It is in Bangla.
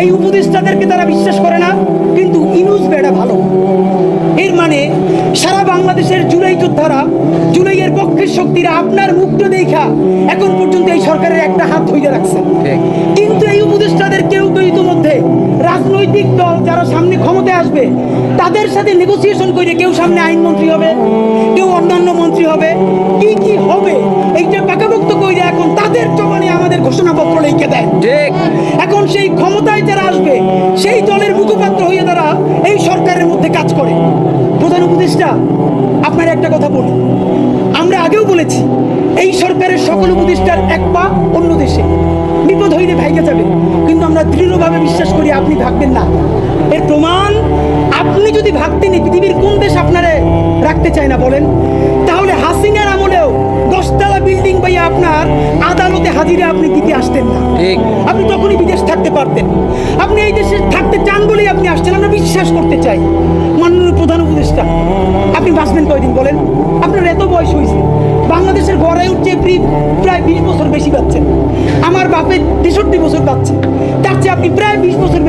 এই উপদেষ্টাদেরকে তারা বিশ্বাস করে না, কিন্তু ইনুস বেড়া ভালো। এর মানে সারা বাংলাদেশের জুলাই যোদ্ধারা, জুলাইয়ের পক্ষের শক্তিরা আপনার মুক্ত দেখা এখন পর্যন্ত এই সরকারের একটা হাত ধইয়ে রাখছে। কিন্তু এই উপদেষ্টাদের কেউ কেউ ইতিমধ্যে রাজনৈতিক দল যারা সামনে ক্ষমতায় আসবে তাদের সাথে নেগোসিয়েশন করে কেউ সামনে আইনমন্ত্রী হবে, কেউ অন্যান্য মন্ত্রী হবে, কি কি হবে এইটা পাকাপোক্ত করে এখন তাদের জবানে আমাদের ঘোষণাপত্র লিখে দেয়। এখন সেই ক্ষমতায় যারা আসবে সেই দলের মুখপাত্র হয়ে তারা এই সরকারের মধ্যে কাজ করে। প্রধান উপদেষ্টা, আপনার একটা কথা বলি, আমরা আগেও বলেছি এই সরকারের সকল উপদেষ্টার এক পা অন্য দেশে, বিপদ হইলে ভাইকে যাবে, কিন্তু আমরা দৃঢ়ভাবে বিশ্বাস করি আপনি ভাগবেন না। এর প্রমাণ, আপনি যদি ভাগতেন পৃথিবীর কোন দেশ আপনারে রাখতে চায় না বলেন? তাহলে হাসিনার আমলেও 10তলা বিল্ডিং পাইয়া আপনার আদালতে হাজিরা আপনি দিতে আসতেন না, আপনি তখনই বিদেশ থাকতে পারতেন। আপনি এই দেশে থাকতে চান বলেই আপনি আসছেন, আমরা বিশ্বাস করতে চাই। মাননীয় প্রধান উপদেষ্টা, আপনি বাঁচবেন কয়দিন বলেন? আপনার এত বয়স হয়েছে, বাংলাদেশের গড়ায় উঠছে প্রায় 20 বছর বেশি পাচ্ছেন। আমার বাপের 63 বছর পাচ্ছে, তার চেয়ে আপনি প্রায় 20 বছর বেশি